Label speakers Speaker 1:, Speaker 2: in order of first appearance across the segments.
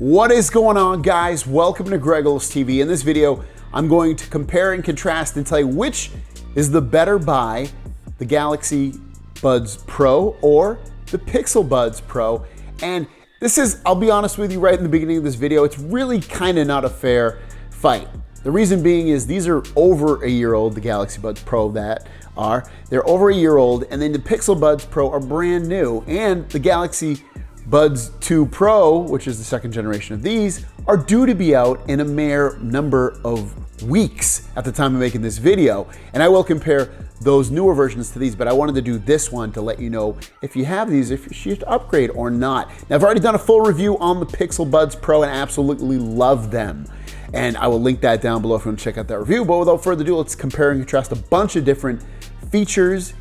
Speaker 1: What is going on, guys? Welcome to Greggles TV. In this video, I'm going to compare and contrast and tell you which is the better buy, the Galaxy Buds Pro or the Pixel Buds Pro. And this is, I'll be honest with you right in the beginning of this video, it's really kind of not a fair fight. The reason being is these are over a year old, the Galaxy Buds Pro they're over a year old, and then the Pixel Buds Pro are brand new, and the Galaxy Buds 2 Pro, which is the second generation of these, are due to be out in a mere number of weeks at the time of making this video. And I will compare those newer versions to these, but I wanted to do this one to let you know if you have these, if you should upgrade or not. Now, I've already done a full review on the Pixel Buds Pro and absolutely love them. And I will link that down below if you want to check out that review. But without further ado, let's compare and contrast a bunch of different features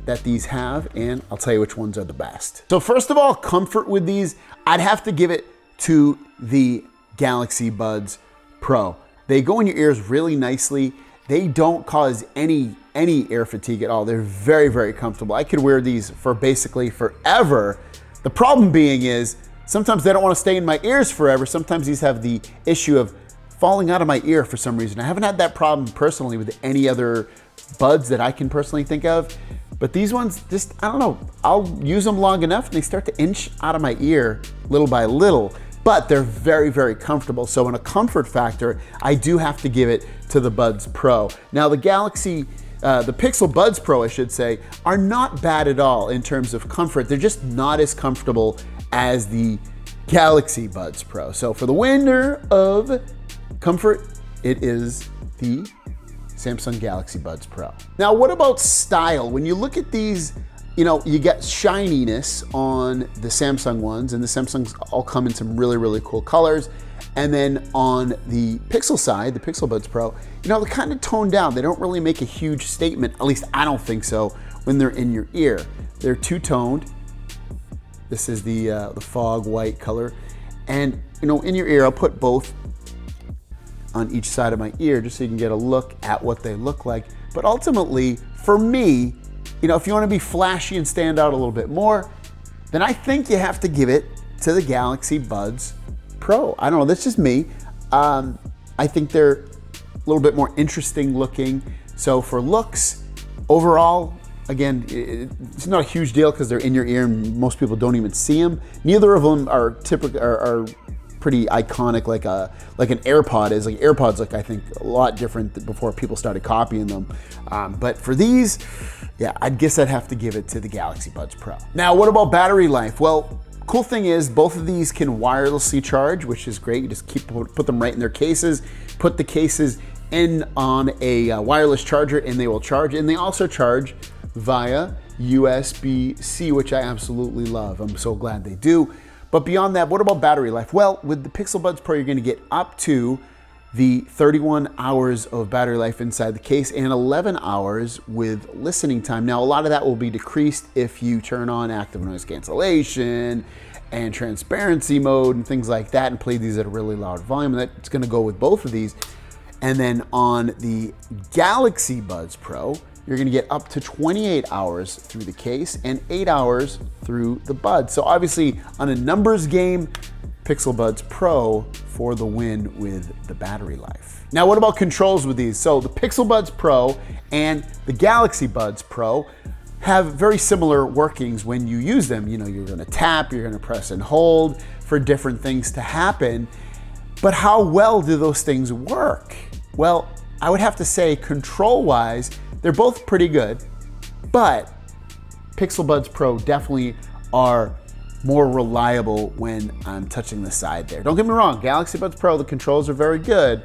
Speaker 1: that these have, and I'll tell you which ones are the best. So first of all, comfort with these, I'd have to give it to the Galaxy Buds Pro. They go in your ears really nicely. They don't cause any ear fatigue at all. They're very, very comfortable. I could wear these for basically forever. The problem being is sometimes they don't want to stay in my ears forever. Sometimes these have the issue of falling out of my ear for some reason. I haven't had that problem personally with any other buds that I can personally think of. But these ones, just, I don't know, I'll use them long enough and they start to inch out of my ear little by little, but they're very, very comfortable. So in a comfort factor, I do have to give it to the Buds Pro. Now the Pixel Buds Pro, I should say, are not bad at all in terms of comfort. They're just not as comfortable as the Galaxy Buds Pro. So for the winner of comfort, it is the Samsung Galaxy Buds Pro. Now, what about style? When you look at these, you know, you get shininess on the Samsung ones, and the Samsungs all come in some really, really cool colors. And then on the Pixel side, the Pixel Buds Pro, you know, they're kind of toned down. They don't really make a huge statement, at least I don't think so, when they're in your ear. They're two-toned. This is the fog white color. And, you know, in your ear, I'll put both on each side of my ear just so you can get a look at what they look like. But ultimately, for me, you know, if you want to be flashy and stand out a little bit more, then I think you have to give it to the Galaxy Buds Pro. I don't know, that's just me. I think they're a little bit more interesting looking. So for looks, overall, again, it's not a huge deal because they're in your ear and most people don't even see them. Neither of them are pretty iconic like an AirPod is. Like AirPods look, I think, a lot different before people started copying them. But for these, yeah, I guess I'd have to give it to the Galaxy Buds Pro. Now, what about battery life? Well, cool thing is both of these can wirelessly charge, which is great. You just put them right in their cases, put the cases in on a wireless charger and they will charge. And they also charge via USB-C, which I absolutely love. I'm so glad they do. But beyond that, what about battery life? Well, with the Pixel Buds Pro, you're gonna get up to the 31 hours of battery life inside the case and 11 hours with listening time. Now, a lot of that will be decreased if you turn on active noise cancellation and transparency mode and things like that and play these at a really loud volume. That's gonna go with both of these. And then on the Galaxy Buds Pro, you're gonna get up to 28 hours through the case and 8 hours through the buds. So obviously on a numbers game, Pixel Buds Pro for the win with the battery life. Now, what about controls with these? So the Pixel Buds Pro and the Galaxy Buds Pro have very similar workings when you use them. You know, you're gonna tap, you're gonna press and hold for different things to happen. But how well do those things work? Well, I would have to say control-wise, they're both pretty good, but Pixel Buds Pro definitely are more reliable when I'm touching the side there. Don't get me wrong, Galaxy Buds Pro, the controls are very good,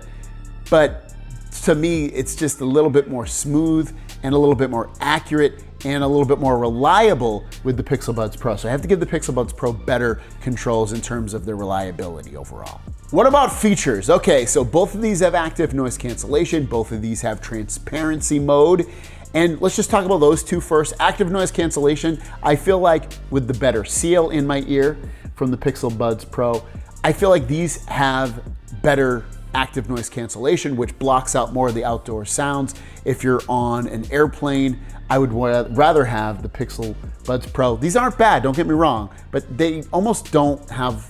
Speaker 1: but to me, it's just a little bit more smooth and a little bit more accurate and a little bit more reliable with the Pixel Buds Pro. So I have to give the Pixel Buds Pro better controls in terms of their reliability overall. What about features? Okay, so both of these have active noise cancellation. Both of these have transparency mode. And let's just talk about those two first. Active noise cancellation, I feel like with the better seal in my ear from the Pixel Buds Pro, I feel like these have better active noise cancellation, which blocks out more of the outdoor sounds. If you're on an airplane, I would rather have the Pixel Buds Pro. These aren't bad, don't get me wrong, but they almost don't have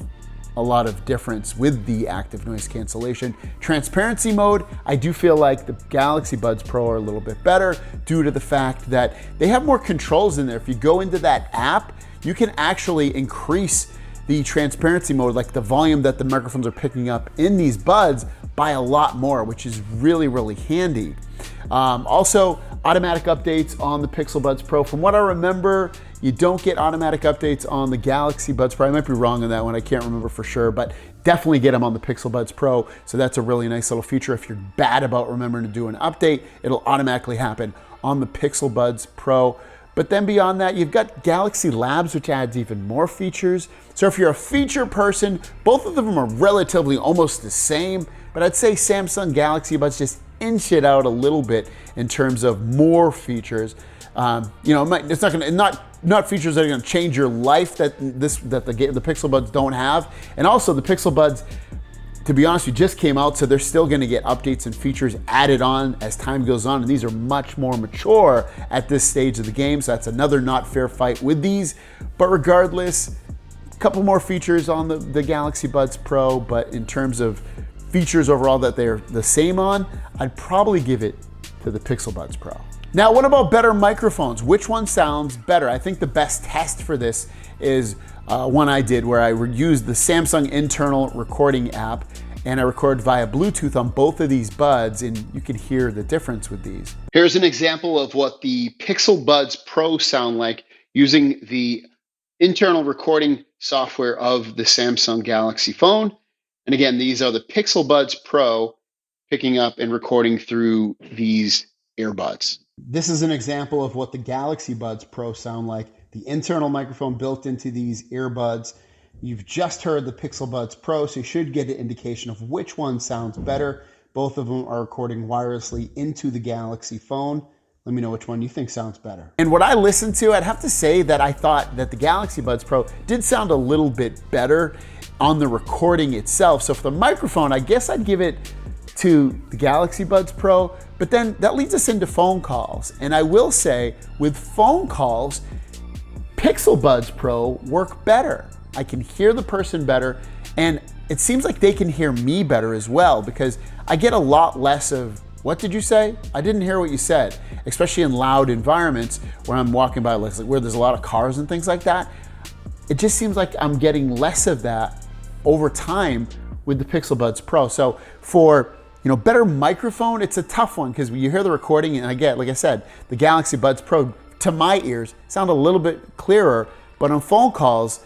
Speaker 1: a lot of difference with the active noise cancellation. Transparency mode, I do feel like the Galaxy Buds Pro are a little bit better due to the fact that they have more controls in there. If you go into that app, you can actually increase the transparency mode, like the volume that the microphones are picking up in these buds, by a lot more, which is really, really handy. Also, automatic updates on the Pixel Buds Pro. From what I remember, you don't get automatic updates on the Galaxy Buds Pro. I might be wrong on that one, I can't remember for sure, but definitely get them on the Pixel Buds Pro. So that's a really nice little feature. If you're bad about remembering to do an update, it'll automatically happen on the Pixel Buds Pro. But then beyond that, you've got Galaxy Labs, which adds even more features. So if you're a feature person, both of them are relatively almost the same, but I'd say Samsung Galaxy Buds just inch it out a little bit in terms of more features. You know, it's not features that are going to change your life that the Pixel Buds don't have. And also the Pixel Buds, to be honest, just came out, so they're still going to get updates and features added on as time goes on. And these are much more mature at this stage of the game. So that's another not fair fight with these. But regardless, a couple more features on the Galaxy Buds Pro, but in terms of features overall that they're the same on, I'd probably give it to the Pixel Buds Pro. Now, what about better microphones? Which one sounds better? I think the best test for this is one I did where I used the Samsung internal recording app, and I record via Bluetooth on both of these buds, and you can hear the difference with these. Here's an example of what the Pixel Buds Pro sound like using the internal recording software of the Samsung Galaxy phone. And again, these are the Pixel Buds Pro picking up and recording through these earbuds. This is an example of what the Galaxy Buds Pro sound like. The internal microphone built into these earbuds. You've just heard the Pixel Buds Pro, so you should get an indication of which one sounds better. Both of them are recording wirelessly into the Galaxy phone. Let me know which one you think sounds better. And what I listened to, I'd have to say that I thought that the Galaxy Buds Pro did sound a little bit better on the recording itself. So for the microphone, I guess I'd give it to the Galaxy Buds Pro, but then that leads us into phone calls. And I will say, with phone calls, Pixel Buds Pro work better. I can hear the person better, and it seems like they can hear me better as well, because I get a lot less of, what did you say? I didn't hear what you said, especially in loud environments where I'm walking by, like where there's a lot of cars and things like that. It just seems like I'm getting less of that over time with the Pixel Buds Pro. So for better microphone, it's a tough one, because when you hear the recording, and I get, like I said, the Galaxy Buds Pro to my ears sound a little bit clearer, but on phone calls,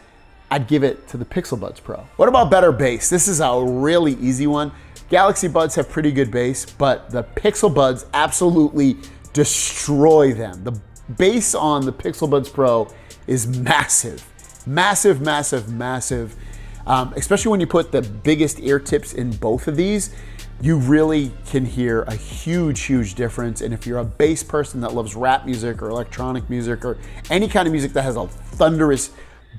Speaker 1: I'd give it to the Pixel Buds Pro. What about better bass? This is a really easy one. Galaxy Buds have pretty good bass, but the Pixel Buds absolutely destroy them. The bass on the Pixel Buds Pro is massive, massive, massive, massive. Especially when you put the biggest ear tips in both of these, you really can hear a huge, huge difference. And if you're a bass person that loves rap music or electronic music or any kind of music that has a thunderous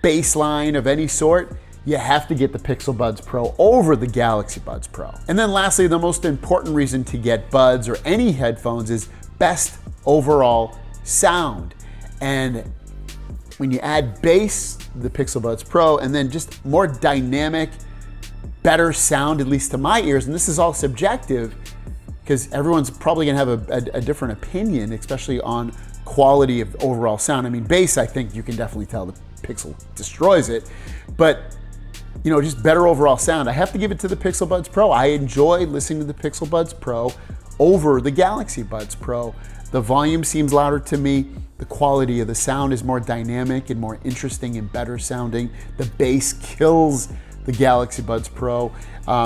Speaker 1: bass line of any sort, you have to get the Pixel Buds Pro over the Galaxy Buds Pro. And then lastly, the most important reason to get buds or any headphones is best overall sound. And when you add bass, the Pixel Buds Pro, and then just more dynamic, better sound, at least to my ears, and this is all subjective because everyone's probably gonna have a different opinion, especially on quality of overall sound. I mean, bass, I think you can definitely tell the Pixel destroys it, but just better overall sound. I have to give it to the Pixel Buds Pro. I enjoy listening to the Pixel Buds Pro over the Galaxy Buds Pro. The volume seems louder to me. The quality of the sound is more dynamic and more interesting and better sounding. The bass kills the Galaxy Buds Pro.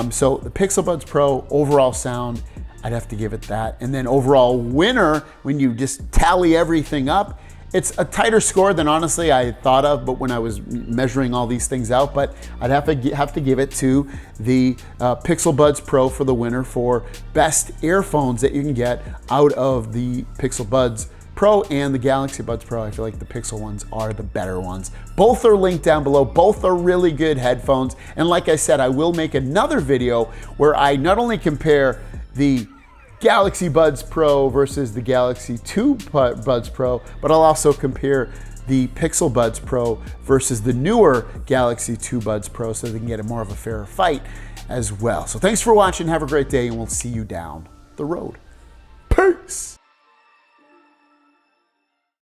Speaker 1: So the Pixel Buds Pro, overall sound, I'd have to give it that. And then overall winner, when you just tally everything up, it's a tighter score than honestly I thought of, but when I was measuring all these things out, but I'd have to give it to the Pixel Buds Pro for the winner for best earphones that you can get out of the Pixel Buds Pro and the Galaxy Buds Pro. I feel like the Pixel ones are the better ones. Both are linked down below. Both are really good headphones. And like I said, I will make another video where I not only compare the Galaxy Buds Pro versus the Galaxy 2 Buds Pro, but I'll also compare the Pixel Buds Pro versus the newer Galaxy 2 Buds Pro so they can get a more of a fair fight as well. So thanks for watching. Have a great day, and we'll see you down the road. Peace.